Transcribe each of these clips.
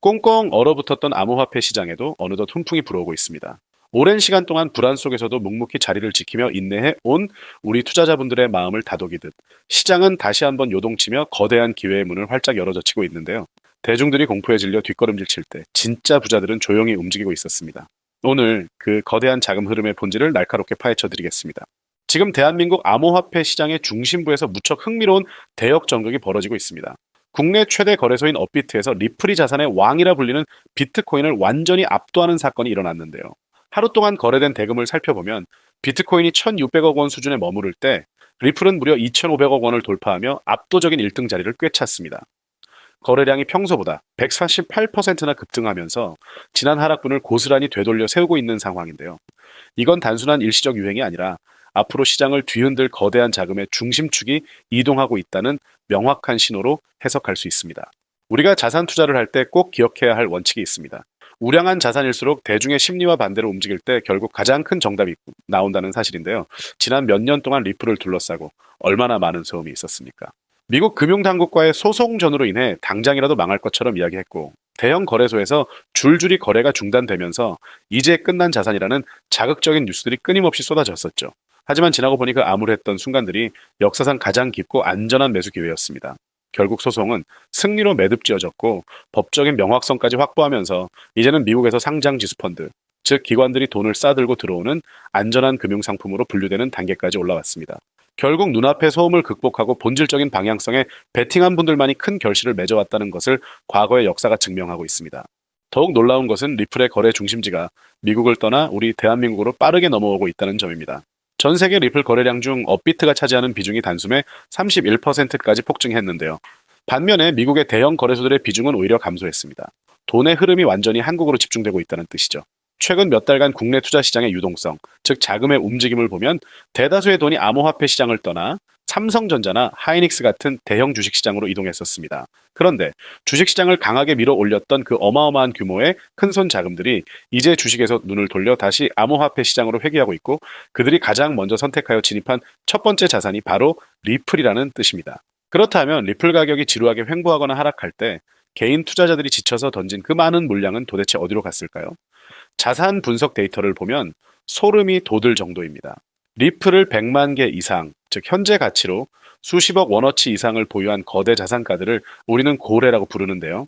꽁꽁 얼어붙었던 암호화폐 시장에도 어느덧 훈풍이 불어오고 있습니다. 오랜 시간 동안 불안 속에서도 묵묵히 자리를 지키며 인내해 온 우리 투자자분들의 마음을 다독이듯 시장은 다시 한번 요동치며 거대한 기회의 문을 활짝 열어젖히고 있는데요. 대중들이 공포에 질려 뒷걸음질 칠 때 진짜 부자들은 조용히 움직이고 있었습니다. 오늘 그 거대한 자금 흐름의 본질을 날카롭게 파헤쳐 드리겠습니다. 지금 대한민국 암호화폐 시장의 중심부에서 무척 흥미로운 대역 전극이 벌어지고 있습니다. 국내 최대 거래소인 업비트에서 리플이 자산의 왕이라 불리는 비트코인을 완전히 압도하는 사건이 일어났는데요. 하루 동안 거래된 대금을 살펴보면 비트코인이 1,600억 원 수준에 머무를 때 리플은 무려 2,500억 원을 돌파하며 압도적인 1등 자리를 꿰찼습니다. 거래량이 평소보다 148%나 급등하면서 지난 하락분을 고스란히 되돌려 세우고 있는 상황인데요. 이건 단순한 일시적 유행이 아니라 앞으로 시장을 뒤흔들 거대한 자금의 중심축이 이동하고 있다는 명확한 신호로 해석할 수 있습니다. 우리가 자산 투자를 할 때 꼭 기억해야 할 원칙이 있습니다. 우량한 자산일수록 대중의 심리와 반대로 움직일 때 결국 가장 큰 정답이 나온다는 사실인데요. 지난 몇 년 동안 리플을 둘러싸고 얼마나 많은 소음이 있었습니까? 미국 금융당국과의 소송전으로 인해 당장이라도 망할 것처럼 이야기했고, 대형 거래소에서 줄줄이 거래가 중단되면서 이제 끝난 자산이라는 자극적인 뉴스들이 끊임없이 쏟아졌었죠. 하지만 지나고 보니 그 암울했던 순간들이 역사상 가장 깊고 안전한 매수 기회였습니다. 결국 소송은 승리로 매듭지어졌고 법적인 명확성까지 확보하면서 이제는 미국에서 상장 지수펀드, 즉 기관들이 돈을 싸들고 들어오는 안전한 금융상품으로 분류되는 단계까지 올라왔습니다. 결국 눈앞의 소음을 극복하고 본질적인 방향성에 베팅한 분들만이 큰 결실을 맺어왔다는 것을 과거의 역사가 증명하고 있습니다. 더욱 놀라운 것은 리플의 거래 중심지가 미국을 떠나 우리 대한민국으로 빠르게 넘어오고 있다는 점입니다. 전 세계 리플 거래량 중 업비트가 차지하는 비중이 단숨에 31%까지 폭증했는데요. 반면에 미국의 대형 거래소들의 비중은 오히려 감소했습니다. 돈의 흐름이 완전히 한국으로 집중되고 있다는 뜻이죠. 최근 몇 달간 국내 투자 시장의 유동성, 즉 자금의 움직임을 보면 대다수의 돈이 암호화폐 시장을 떠나 삼성전자나 하이닉스 같은 대형 주식시장으로 이동했었습니다. 그런데 주식시장을 강하게 밀어 올렸던 그 어마어마한 규모의 큰손 자금들이 이제 주식에서 눈을 돌려 다시 암호화폐 시장으로 회귀하고 있고, 그들이 가장 먼저 선택하여 진입한 첫 번째 자산이 바로 리플이라는 뜻입니다. 그렇다면 리플 가격이 지루하게 횡보하거나 하락할 때 개인 투자자들이 지쳐서 던진 그 많은 물량은 도대체 어디로 갔을까요? 자산 분석 데이터를 보면 소름이 돋을 정도입니다. 리플을 100만 개 이상, 즉 현재 가치로 수십억 원어치 이상을 보유한 거대 자산가들을 우리는 고래라고 부르는데요.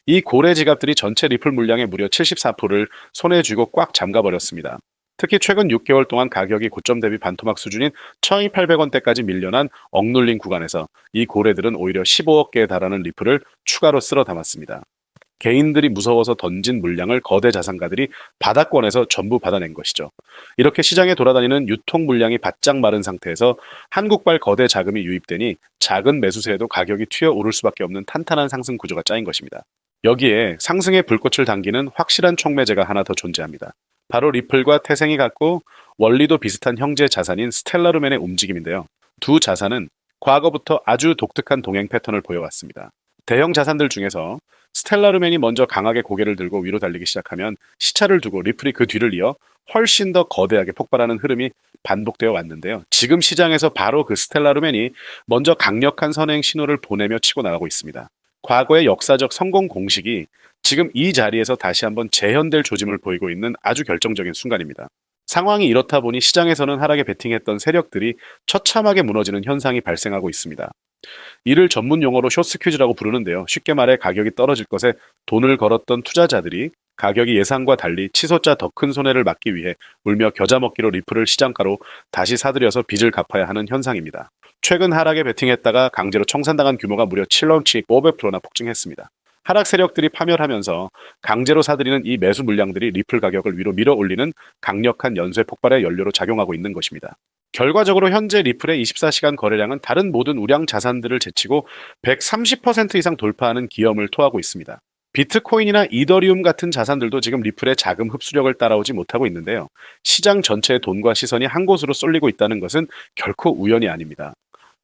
이 고래 지갑들이 전체 리플 물량의 무려 74%를 손에 쥐고 꽉 잠가버렸습니다. 특히 최근 6개월 동안 가격이 고점 대비 반토막 수준인 1,800원대까지 밀려난 억눌린 구간에서 이 고래들은 오히려 15억 개에 달하는 리플을 추가로 쓸어 담았습니다. 개인들이 무서워서 던진 물량을 거대 자산가들이 바닥권에서 전부 받아낸 것이죠. 이렇게 시장에 돌아다니는 유통 물량이 바짝 마른 상태에서 한국발 거대 자금이 유입되니 작은 매수세에도 가격이 튀어오를 수밖에 없는 탄탄한 상승 구조가 짜인 것입니다. 여기에 상승의 불꽃을 당기는 확실한 촉매제가 하나 더 존재합니다. 바로 리플과 태생이 같고 원리도 비슷한 형제 자산인 스텔라루멘의 움직임인데요. 두 자산은 과거부터 아주 독특한 동행 패턴을 보여왔습니다. 대형 자산들 중에서 스텔라루멘이 먼저 강하게 고개를 들고 위로 달리기 시작하면 시차를 두고 리플이 그 뒤를 이어 훨씬 더 거대하게 폭발하는 흐름이 반복되어 왔는데요. 지금 시장에서 바로 그 스텔라루멘이 먼저 강력한 선행 신호를 보내며 치고 나가고 있습니다. 과거의 역사적 성공 공식이 지금 이 자리에서 다시 한번 재현될 조짐을 보이고 있는 아주 결정적인 순간입니다. 상황이 이렇다 보니 시장에서는 하락에 베팅했던 세력들이 처참하게 무너지는 현상이 발생하고 있습니다. 이를 전문 용어로 숏스퀴즈라고 부르는데요. 쉽게 말해 가격이 떨어질 것에 돈을 걸었던 투자자들이 가격이 예상과 달리 치솟자 더 큰 손해를 막기 위해 울며 겨자 먹기로 리플을 시장가로 다시 사들여서 빚을 갚아야 하는 현상입니다. 최근 하락에 베팅했다가 강제로 청산당한 규모가 무려 7원치 500%나 폭증했습니다. 하락 세력들이 파멸하면서 강제로 사들이는 이 매수 물량들이 리플 가격을 위로 밀어 올리는 강력한 연쇄 폭발의 연료로 작용하고 있는 것입니다. 결과적으로 현재 리플의 24시간 거래량은 다른 모든 우량 자산들을 제치고 130% 이상 돌파하는 기염을 토하고 있습니다. 비트코인이나 이더리움 같은 자산들도 지금 리플의 자금 흡수력을 따라오지 못하고 있는데요. 시장 전체의 돈과 시선이 한 곳으로 쏠리고 있다는 것은 결코 우연이 아닙니다.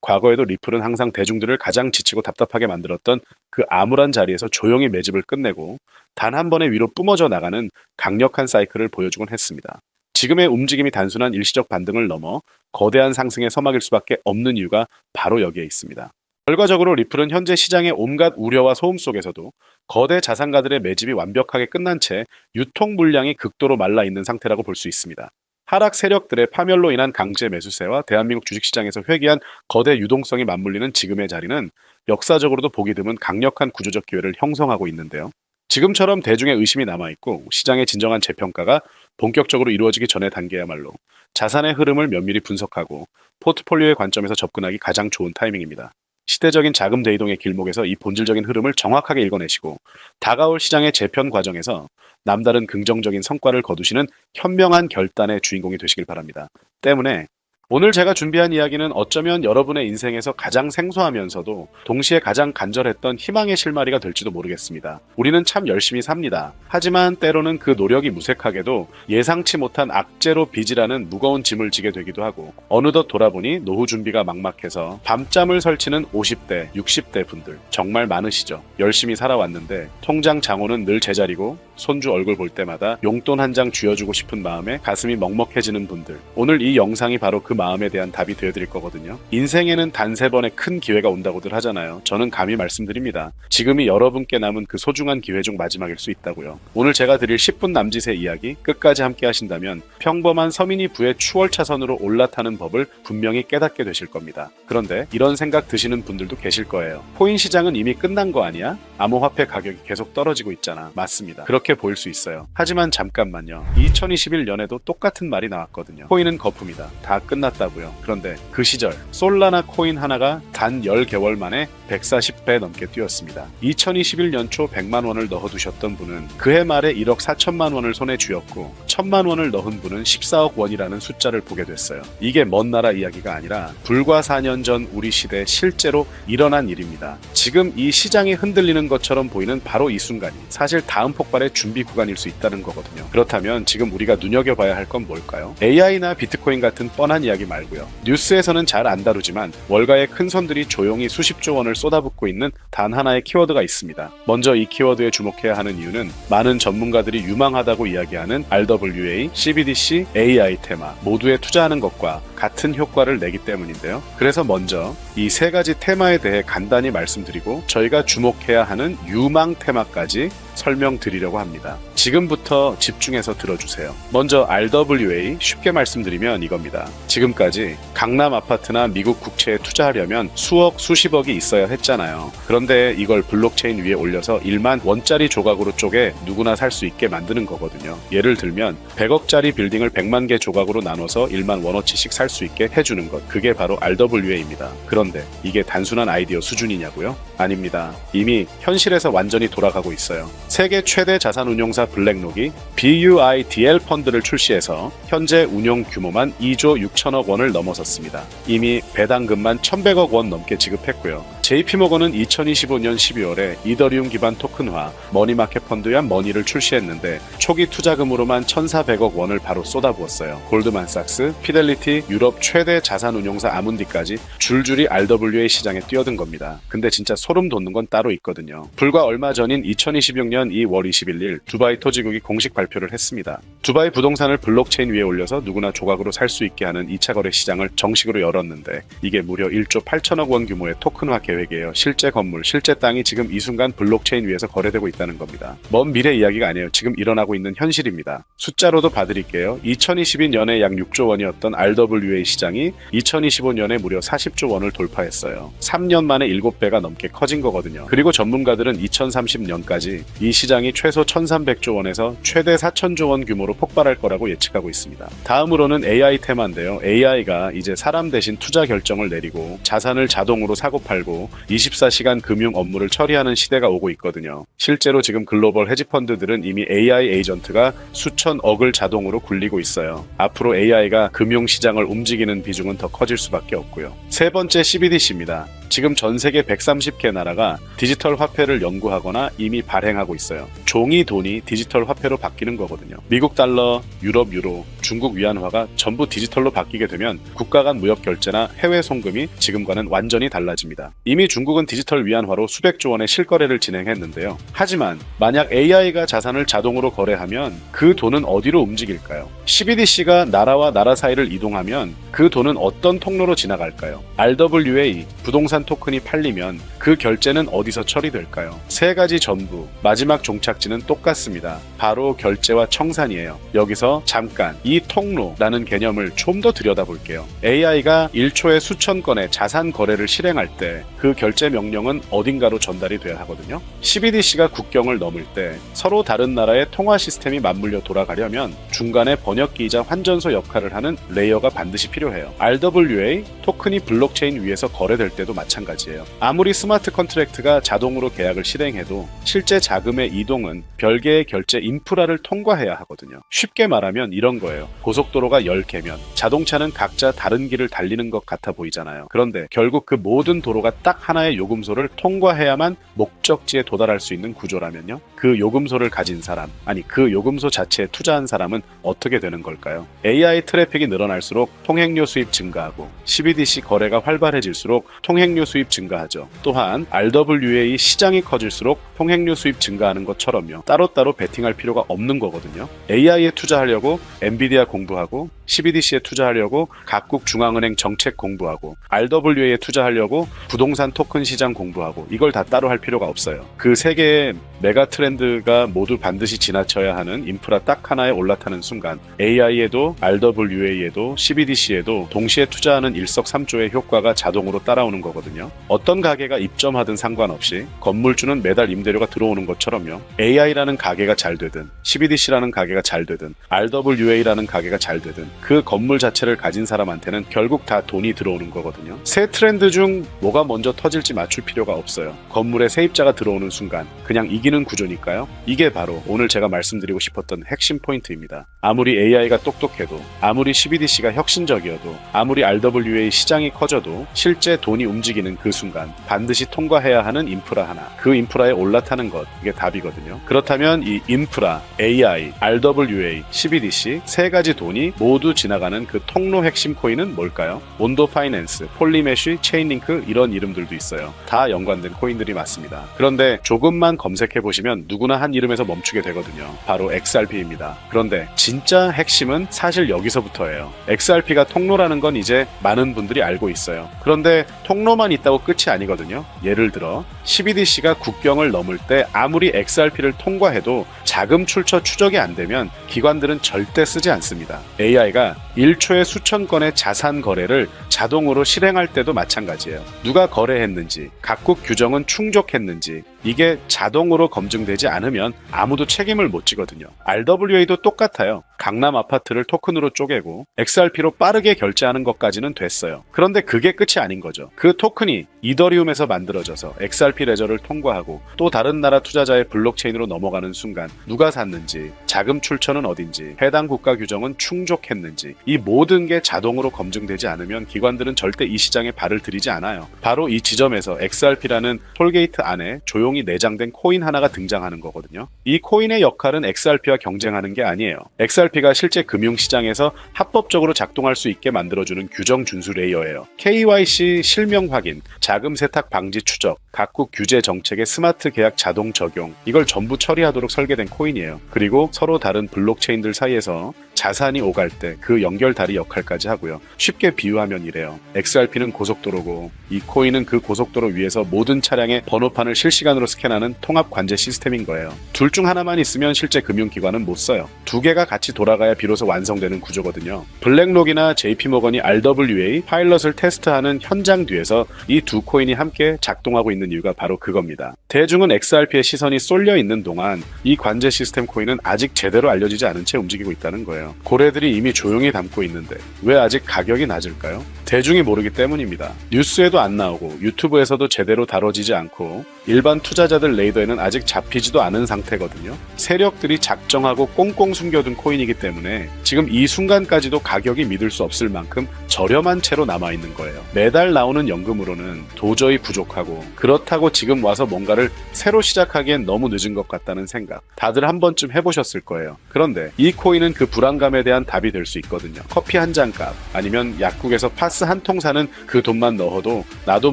과거에도 리플은 항상 대중들을 가장 지치고 답답하게 만들었던 그 암울한 자리에서 조용히 매집을 끝내고 단 한 번의 위로 뿜어져 나가는 강력한 사이클을 보여주곤 했습니다. 지금의 움직임이 단순한 일시적 반등을 넘어 거대한 상승의 서막일 수밖에 없는 이유가 바로 여기에 있습니다. 결과적으로 리플은 현재 시장의 온갖 우려와 소음 속에서도 거대 자산가들의 매집이 완벽하게 끝난 채 유통 물량이 극도로 말라 있는 상태라고 볼 수 있습니다. 하락 세력들의 파멸로 인한 강제 매수세와 대한민국 주식시장에서 회귀한 거대 유동성이 맞물리는 지금의 자리는 역사적으로도 보기 드문 강력한 구조적 기회를 형성하고 있는데요. 지금처럼 대중의 의심이 남아있고 시장의 진정한 재평가가 본격적으로 이루어지기 전의 단계야말로 자산의 흐름을 면밀히 분석하고 포트폴리오의 관점에서 접근하기 가장 좋은 타이밍입니다. 시대적인 자금 대이동의 길목에서 이 본질적인 흐름을 정확하게 읽어내시고 다가올 시장의 재편 과정에서 남다른 긍정적인 성과를 거두시는 현명한 결단의 주인공이 되시길 바랍니다. 때문에 오늘 제가 준비한 이야기는 어쩌면 여러분의 인생에서 가장 생소하면서도 동시에 가장 간절했던 희망의 실마리가 될지도 모르겠습니다. 우리는 참 열심히 삽니다. 하지만 때로는 그 노력이 무색하게도 예상치 못한 악재로 빚이라는 무거운 짐을 지게 되기도 하고 어느덧 돌아보니 노후 준비가 막막해서 밤잠을 설치는 50대, 60대 분들 정말 많으시죠. 열심히 살아왔는데 통장 장호는 늘 제자리고 손주 얼굴 볼 때마다 용돈 한 장 쥐어주고 싶은 마음에 가슴이 먹먹해지는 분들. 오늘 이 영상이 바로 그 마음에 대한 답이 되어드릴 거거든요. 인생에는 단세 번의 큰 기회가 온다고들 하잖아요. 저는 감히 말씀드립니다. 지금이 여러분께 남은 그 소중한 기회 중 마지막일 수 있다고요. 오늘 제가 드릴 10분 남짓의 이야기 끝까지 함께 하신다면 평범한 서민이 부의 추월차선으로 올라타는 법을 분명히 깨닫게 되실 겁니다. 그런데 이런 생각 드시는 분들도 계실 거예요. 코인 시장은 이미 끝난 거 아니야? 암호화폐 가격이 계속 떨어지고 있잖아. 맞습니다. 그렇게 보일 수 있어요. 하지만 잠깐만요. 2021년에도 똑같은 말이 나왔거든요. 코인은 거품이다. 다 끝났다고요. 그런데 그 시절 솔라나 코인 하나가 단 10개월 만에 140배 넘게 뛰었습니다. 2021년 초 100만 원을 넣어두셨던 분은 그해 말에 1억 4천만 원을 손에 쥐었고 1000만 원을 넣은 분은 14억 원이라는 숫자를 보게 됐어요. 이게 먼 나라 이야기가 아니라 불과 4년 전 우리 시대에 실제로 일어난 일입니다. 지금 이 시장이 흔들리는 것처럼 보이는 바로 이 순간이 사실 다음 폭발의 준비 구간일 수 있다는 거거든요. 그렇다면 지금 우리가 눈여겨봐야 할 건 뭘까요? AI나 비트코인 같은 뻔한 이야기 말고요. 뉴스에서는 잘 안 다루지만 월가의 큰 손들이 조용히 수십조 원을 쏟아붓고 있는 단 하나의 키워드가 있습니다. 먼저 이 키워드에 주목해야 하는 이유는 많은 전문가들이 유망하다고 이야기하는 RWA, CBDC, AI 테마 모두에 투자하는 것과 같은 효과를 내기 때문인데요. 그래서 먼저 이 세 가지 테마에 대해 간단히 말씀드리고 저희가 주목해야 하는 유망 테마까지 설명드리려고 합니다. 지금부터 집중해서 들어주세요. 먼저 RWA 쉽게 말씀드리면 이겁니다. 지금까지 강남 아파트나 미국 국채에 투자하려면 수억 수십억이 있어야 했잖아요. 그런데 이걸 블록체인 위에 올려서 1만 원짜리 조각으로 쪼개 누구나 살 수 있게 만드는 거거든요. 예를 들면 100억짜리 빌딩을 100만 개 조각으로 나눠서 1만 원어치씩 살 수 있게 해주는 것. 그게 바로 RWA입니다. 그런데 이게 단순한 아이디어 수준이냐고요? 아닙니다. 이미 현실에서 완전히 돌아가고 있어요. 세계 최대 자산운용사 블랙록이 BUIDL 펀드를 출시해서 현재 운용 규모만 2조 6천억 원을 넘어섰습니다. 이미 배당금만 1100억 원 넘게 지급했고요. JP모건은 2025년 12월에 이더리움 기반 토큰화 머니마켓 펀드야 머니를 출시했는데 초기 투자금으로만 1,400억 원을 바로 쏟아부었어요. 골드만삭스, 피델리티, 유럽 최대 자산운용사 아문디까지 줄줄이 RWA 시장에 뛰어든 겁니다. 근데 진짜 소름 돋는 건 따로 있거든요. 불과 얼마 전인 2026년 2월 21일 두바이 토지국이 공식 발표를 했습니다. 두바이 부동산을 블록체인 위에 올려서 누구나 조각으로 살 수 있게 하는 2차 거래 시장을 정식으로 열었는데 이게 무려 1조 8천억 원 규모의 토큰화 계획이에요. 실제 건물, 실제 땅이 지금 이 순간 블록체인 위에서 거래되고 있다는 겁니다. 먼 미래 이야기가 아니에요. 지금 일어나고 있는 현실입니다. 숫자로도 봐드릴게요. 2022년에 약 6조 원이었던 RWA 시장이 2025년에 무려 40조 원을 돌파했어요. 3년 만에 7배가 넘게 커진 거거든요. 그리고 전문가들은 2030년까지 이 시장이 최소 1300조 원에서 최대 4000조 원 규모로 폭발할 거라고 예측하고 있습니다. 다음으로는 AI 테마인데요. AI가 이제 사람 대신 투자 결정을 내리고 자산을 자동으로 사고 팔고 24시간 금융 업무를 처리하는 시대가 오고 있거든요. 실제로 지금 글로벌 헤지펀드들은 이미 AI 에이전트가 수천억을 자동으로 굴리고 있어요. 앞으로 AI가 금융시장을 움직이는 비중은 더 커질 수밖에 없고요. 세 번째 CBDC입니다. 지금 전 세계 130개 나라가 디지털 화폐를 연구하거나 이미 발행하고 있어요. 종이 돈이 디지털 화폐로 바뀌는 거거든요. 미국 달러, 유럽 유로, 중국 위안화가 전부 디지털로 바뀌게 되면 국가 간 무역 결제나 해외 송금이 지금과는 완전히 달라집니다. 이미 중국은 디지털 위안화로 수백조 원의 실거래를 진행했는데요. 하지만 만약 AI가 자산을 자동으로 거래하면 그 돈은 어디로 움직일까요? CBDC가 나라와 나라 사이를 이동하면 그 돈은 어떤 통로로 지나갈까요? RWA, 부동산 토큰이 팔리면 그 결제는 어디서 처리될까요? 세 가지 전부 마지막 종착지는 똑같습니다. 바로 결제와 청산이에요. 여기서 잠깐 이 통로라는 개념을 좀 더 들여다볼게요. AI가 1초에 수천 건의 자산 거래를 실행할 때 그 결제 명령은 어딘가로 전달이 돼야 하거든요. CBDC가 국경을 넘을 때 서로 다른 나라의 통화 시스템이 맞물려 돌아가려면 중간에 번역기이자 환전소 역할을 하는 레이어가 반드시 필요해요. RWA, 토큰이 블록체인 위에서 거래될 때도 마찬가지예요. 아무리 스마트 컨트랙트가 자동으로 계약을 실행해도 실제 자금의 이동은 별개의 결제 인프라를 통과해야 하거든요. 쉽게 말하면 이런 거예요. 고속도로가 10개면 자동차는 각자 다른 길을 달리는 것 같아 보이잖아요. 그런데 결국 그 모든 도로가 딱 하나의 요금소를 통과해야만 목적지에 도달할 수 있는 구조라면요. 그 요금소를 가진 사람, 아니 그 요금소 자체에 투자한 사람은 어떻게 되는 걸까요? AI 트래픽이 늘어날수록 통행료 수입 증가하고 CBDC 거래가 활발해질수록 통행료 수입 증가하죠. 또한 RWA 시장이 커질수록 통행료 수입 증가하는 것처럼요. 따로따로 베팅할 필요가 없는 거거든요. AI에 투자하려고 엔비디아 공부하고 CBDC에 투자하려고 각국 중앙은행 정책 공부하고 RWA에 투자하려고 부동산 토큰 시장 공부하고 이걸 다 따로 할 필요가 없어요. 그 세 개의 메가 트렌드가 모두 반드시 지나쳐야 하는 인프라 딱 하나에 올라타는 순간 AI에도 RWA에도 CBDC에도 동시에 투자하는 일석삼조의 효과가 자동으로 따라오는 거거든요. 어떤 가게가 입점하든 상관없이 건물주는 매달 임대료가 들어오는 것처럼요. AI라는 가게가 잘 되든 CBDC라는 가게가 잘 되든 RWA라는 가게가 잘 되든 그 건물 자체를 가진 사람한테는 결국 다 돈이 들어오는 거거든요. 세 트렌드 중 뭐가 먼저 터질지 맞출 필요가 없어요. 건물에 세입자가 들어오는 순간 그냥 이기는 구조니까요. 이게 바로 오늘 제가 말씀드리고 싶었던 핵심 포인트입니다. 아무리 AI가 똑똑해도 아무리 CBDC가 혁신적이어도 아무리 RWA 시장이 커져도 실제 돈이 움직이는 그 순간 반드시 통과해야 하는 인프라 하나, 그 인프라에 올라타는 것, 이게 답이거든요. 그렇다면 이 인프라, AI, RWA, CBDC 세 가지 돈이 모두 지나가는 그 통로 핵심 코인은 뭘까요? 온도 파이낸스, 폴리메쉬, 체인링크 이런 이름들도 있어요. 다 연관된 코인들이 맞습니다. 그런데 조금만 검색해보시면 누구나 한 이름에서 멈추게 되거든요. 바로 XRP입니다. 그런데 진짜 핵심은 사실 여기서부터예요. XRP가 통로라는 건 이제 많은 분들이 알고 있어요. 그런데 통로만 있다고 끝이 아니거든요. 예를 들어 CBDC가 국경을 넘을 때 아무리 XRP를 통과해도 자금 출처 추적이 안 되면 기관들은 절대 쓰지 않습니다. AI가 1초에 수천 건의 자산 거래를 자동으로 실행할 때도 마찬가지예요. 누가 거래했는지, 각국 규정은 충족했는지 이게 자동으로 검증되지 않으면 아무도 책임을 못 지거든요. RWA도 똑같아요. 강남 아파트를 토큰으로 쪼개고 XRP로 빠르게 결제하는 것까지는 됐어요. 그런데 그게 끝이 아닌 거죠. 그 토큰이 이더리움에서 만들어져서 XRP 레저를 통과하고 또 다른 나라 투자자의 블록체인으로 넘어가는 순간 누가 샀는지, 자금 출처는 어딘지, 해당 국가 규정은 충족했는지 이 모든 게 자동으로 검증되지 않으면 기관들은 절대 이 시장에 발을 들이지 않아요. 바로 이 지점에서 XRP라는 톨게이트 안에 조용히 내장된 코인 하나가 등장하는 거거든요. 이 코인의 역할은 XRP와 경쟁하는 게 아니에요. XRP가 실제 금융시장에서 합법적으로 작동할 수 있게 만들어주는 규정 준수 레이어예요. KYC 실명 확인, 자금 세탁 방지 추적, 각국 규제 정책의 스마트 계약 자동 적용 이걸 전부 처리하도록 설계된 코인이에요. 그리고 서로 다른 블록체인들 사이에서 자산이 오갈 때 그 연결다리 역할까지 하고요. 쉽게 비유하면 이래요. XRP는 고속도로고 이 코인은 그 고속도로 위에서 모든 차량의 번호판을 실시간으로 스캔하는 통합 관제 시스템인 거예요. 둘 중 하나만 있으면 실제 금융기관은 못 써요. 두 개가 같이 돌아가야 비로소 완성되는 구조거든요. 블랙록이나 JP모건이 RWA 파일럿을 테스트하는 현장 뒤에서 이 두 코인이 함께 작동하고 있는 이유가 바로 그겁니다. 대중은 XRP의 시선이 쏠려 있는 동안 이 관제 시스템 코인은 아직 제대로 알려지지 않은 채 움직이고 있다는 거예요. 고래들이 이미 조용히 담고 있는데 왜 아직 가격이 낮을까요? 대중이 모르기 때문입니다. 뉴스에도 안 나오고 유튜브에서도 제대로 다뤄지지 않고 일반 투자자들 레이더에는 아직 잡히지도 않은 상태거든요. 세력들이 작정하고 꽁꽁 숨겨둔 코인이기 때문에 지금 이 순간까지도 가격이 믿을 수 없을 만큼 저렴한 채로 남아있는 거예요. 매달 나오는 연금으로는 도저히 부족하고 그렇다고 지금 와서 뭔가를 새로 시작하기엔 너무 늦은 것 같다는 생각 다들 한 번쯤 해보셨을 거예요. 그런데 이 코인은 그 불확 불안감에 대한 답이 될 수 있거든요. 커피 한 잔 값, 아니면 약국에서 파스 한 통 사는 그 돈만 넣어도 나도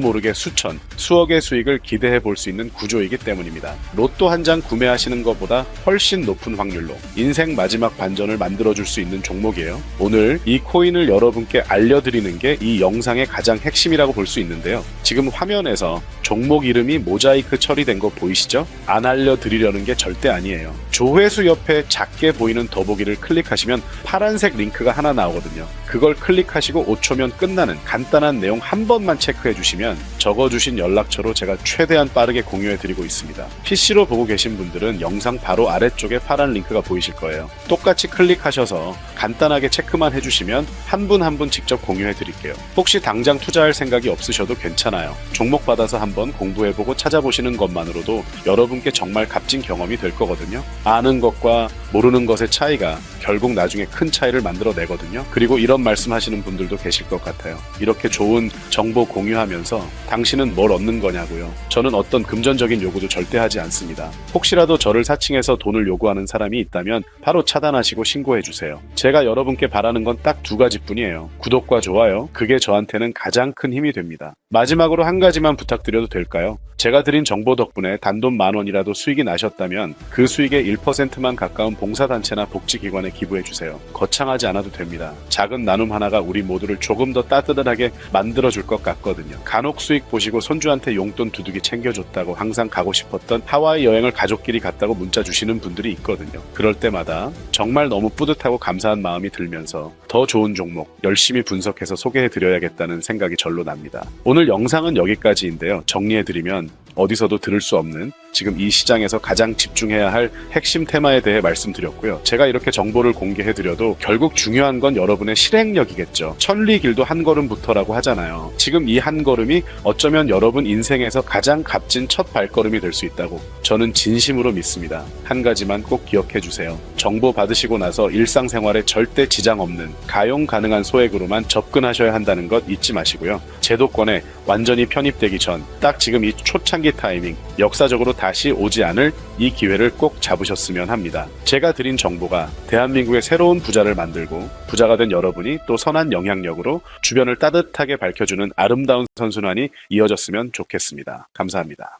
모르게 수천, 수억의 수익을 기대해 볼 수 있는 구조이기 때문입니다. 로또 한 장 구매하시는 것보다 훨씬 높은 확률로 인생 마지막 반전을 만들어줄 수 있는 종목이에요. 오늘 이 코인을 여러분께 알려드리는 게 이 영상의 가장 핵심이라고 볼 수 있는데요. 지금 화면에서 종목 이름이 모자이크 처리된 거 보이시죠? 안 알려드리려는 게 절대 아니에요. 조회수 옆에 작게 보이는 더보기를 클릭하시면 파란색 링크가 하나 나오거든요. 그걸 클릭하시고 5초면 끝나는 간단한 내용 한 번만 체크해 주시면 적어주신 연락처로 제가 최대한 빠르게 공유해 드리고 있습니다. PC로 보고 계신 분들은 영상 바로 아래쪽에 파란 링크가 보이실 거예요. 똑같이 클릭하셔서 간단하게 체크만 해주시면 한 분 한 분 직접 공유해 드릴게요. 혹시 당장 투자할 생각이 없으셔도 괜찮아요. 종목 받아서 한번 공부해보고 찾아보시는 것만으로도 여러분께 정말 값진 경험이 될 거거든요. 아는 것과 모르는 것의 차이가 결국 나중에 큰 차이를 만들어내거든요. 그리고 이런 말씀하시는 분들도 계실 것 같아요. 이렇게 좋은 정보 공유하면서 당신은 뭘 얻는 거냐고요. 저는 어떤 금전적인 요구도 절대 하지 않습니다. 혹시라도 저를 사칭해서 돈을 요구하는 사람이 있다면 바로 차단하시고 신고해주세요. 제가 여러분께 바라는 건 딱 두 가지뿐이에요. 구독과 좋아요. 그게 저한테는 가장 큰 힘이 됩니다. 마지막으로 한 가지만 부탁드려도 될까요? 제가 드린 정보 덕분에 단돈 10,000원이라도 수익이 나셨다면 그 수익의 1%만 가까운 봉사단체나 복지기관에 기부해주세요. 거창하지 않아도 됩니다. 작은 나눔 하나가 우리 모두를 조금 더 따뜻하게 만들어줄 것 같거든요. 간혹 수익 보시고 손주한테 용돈 두둑이 챙겨줬다고 항상 가고 싶었던 하와이 여행을 가족끼리 갔다고 문자 주시는 분들이 있거든요. 그럴 때마다 정말 너무 뿌듯하고 감사한 마음이 들면서 더 좋은 종목 열심히 분석해서 소개해드려야겠다는 생각이 절로 납니다. 오늘 영상은 여기까지인데요. 정리해드리면 어디서도 들을 수 없는 지금 이 시장에서 가장 집중해야 할 핵심 테마에 대해 말씀드렸고요. 제가 이렇게 정보를 공개해드려도 결국 중요한 건 여러분의 실행력이겠죠. 천리길도 한 걸음부터라고 하잖아요. 지금 이 한 걸음이 어쩌면 여러분 인생에서 가장 값진 첫 발걸음이 될 수 있다고 저는 진심으로 믿습니다. 한 가지만 꼭 기억해 주세요. 정보 받으시고 나서 일상생활에 절대 지장 없는 가용 가능한 소액으로만 접근하셔야 한다는 것 잊지 마시고요. 제도권에 완전히 편입되기 전 딱 지금 이 초창기 타이밍 역사적으로 다시 오지 않을 이 기회를 꼭 잡으셨으면 합니다. 제가 드린 정보가 대한민국의 새로운 부자를 만들고 부자가 된 여러분이 또 선한 영향력으로 주변을 따뜻하게 밝혀주는 아름다운 선순환이 이어졌으면 좋겠습니다. 감사합니다.